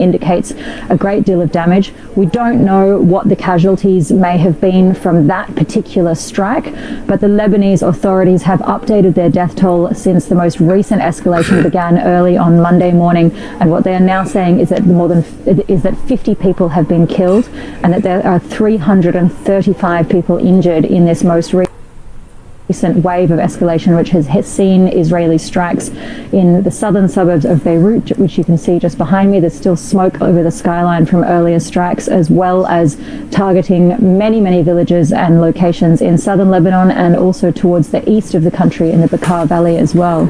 indicates a great deal of damage. We don't know what the casualties may have been from that particular strike, but the Lebanese authorities have updated their death toll since the most recent escalation began early on Monday morning, and what they are now saying is that 50 people have been killed and that there are 335 people injured in this most recent wave of escalation, which has seen Israeli strikes in the southern suburbs of Beirut, which you can see just behind me. There's still smoke over the skyline from earlier strikes, as well as targeting many villages and locations in southern Lebanon and also towards the east of the country in the Bekaa Valley as well.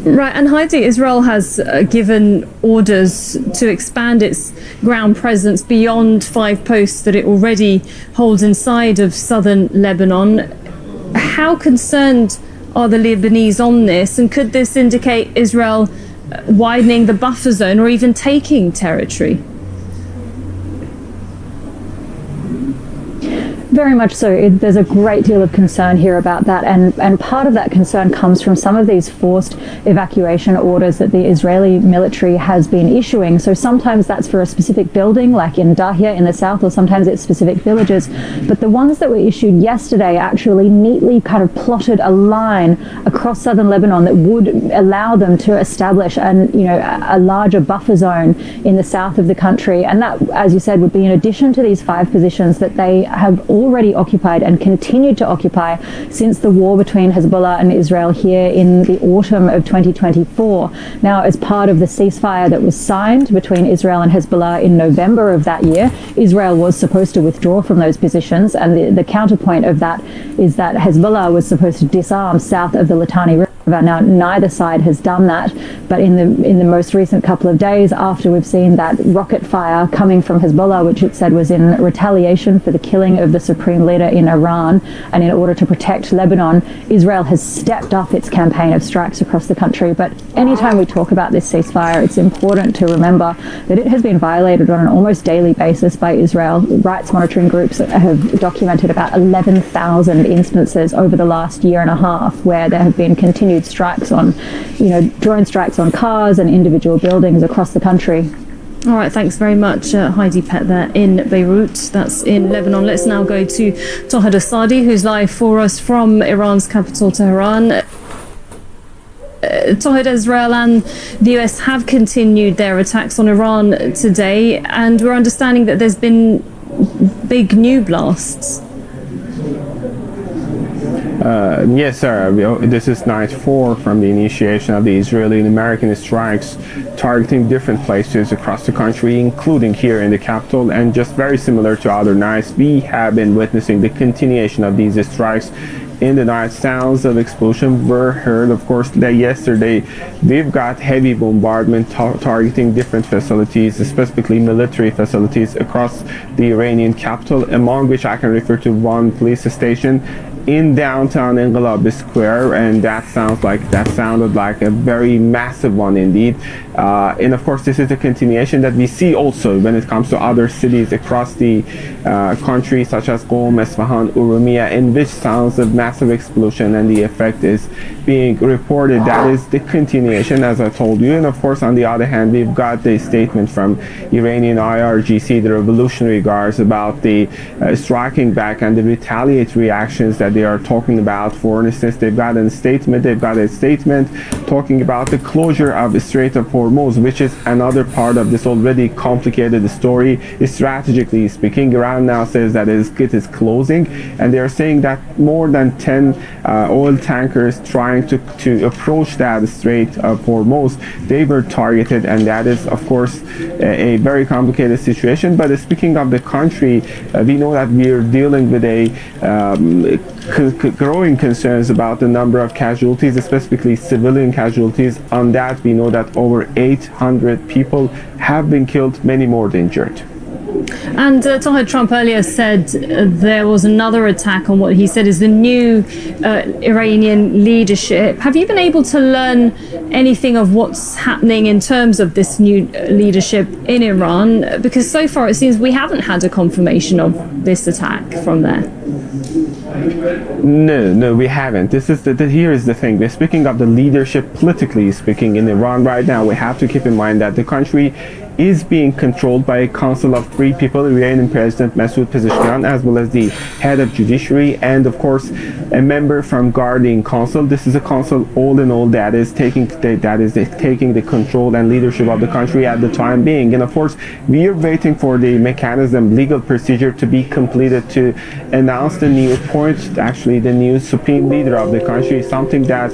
Right, and Heidi, Israel has given orders to expand its ground presence beyond 5 posts that it already holds inside of southern Lebanon. How concerned are the Lebanese on this, and could this indicate Israel widening the buffer zone or even taking territory? Very much so. There's a great deal of concern here about that, and part of that concern comes from some of these forced evacuation orders that the Israeli military has been issuing. So sometimes that's for a specific building, like in Dahya in the south, or sometimes it's specific villages. But the ones that were issued yesterday actually neatly kind of plotted a line across southern Lebanon that would allow them to establish a larger buffer zone in the south of the country. And that, as you said, would be in addition to these 5 positions that they have already occupied and continued to occupy since the war between Hezbollah and Israel here in the autumn of 2024. Now, as part of the ceasefire that was signed between Israel and Hezbollah in November of that year, Israel was supposed to withdraw from those positions, and the counterpoint of that is that Hezbollah was supposed to disarm south of the Litani River. Now, neither side has done that, but in the most recent couple of days, after we've seen that rocket fire coming from Hezbollah, which it said was in retaliation for the killing of the supreme leader in Iran, and in order to protect Lebanon, Israel has stepped up its campaign of strikes across the country. But anytime we talk about this ceasefire, it's important to remember that it has been violated on an almost daily basis by Israel. Rights monitoring groups have documented about 11,000 instances over the last year and a half where there have been continued strikes on, drone strikes on cars and individual buildings across the country. All right, thanks very much, Heidi Pett there in Beirut. That's in Lebanon. Let's now go to Tohed Asadi, who's live for us from Iran's capital, Tehran. Tohed, Israel and the US have continued their attacks on Iran today, and we're understanding that there's been big new blasts. Yes, sir. This is night 4 from the initiation of the Israeli and American strikes targeting different places across the country, including here in the capital. And just very similar to other nights, we have been witnessing the continuation of these strikes. In the night, sounds of explosion were heard. Of course, yesterday we've got heavy bombardment targeting different facilities, specifically military facilities across the Iranian capital, among which I can refer to one police station in downtown Inqilab Square, and that sounded like a very massive one indeed. And of course, this is a continuation that we see also when it comes to other cities across the country, such as Qom, Isfahan, Urumia, in which sounds of massive explosion and the effect is being reported. That is the continuation, as I told you. And of course, on the other hand, we've got the statement from Iranian IRGC, the Revolutionary Guards, about the striking back and the retaliatory actions that they are talking about. For instance, they've got a statement talking about the closure of the Strait of Hormuz, which is another part of this already complicated story. Strategically speaking, Iran now says that it is closing, and they are saying that more than 10 oil tankers trying to approach that Strait of Hormuz, they were targeted, and that is of course a very complicated situation. But speaking of the country, we know that we are dealing with a growing concerns about the number of casualties, specifically civilian casualties. On that, we know that over 800 people have been killed, many more injured. And Tohed, Trump earlier said there was another attack on what he said is the new Iranian leadership. Have you been able to learn anything of what's happening in terms of this new leadership in Iran? Because so far it seems we haven't had a confirmation of this attack from there. No, we haven't. Here is the thing. We're speaking of the leadership, politically speaking, in Iran right now. We have to keep in mind that the country is being controlled by a council of 3 people, Iranian President Masoud Pezeshkian, as well as the head of judiciary, and of course a member from guardian council. This is a council all in all that is taking the control and leadership of the country at the time being. And of course we are waiting for the mechanism, legal procedure to be completed to announce the new appointment, actually the new supreme leader of the country, something that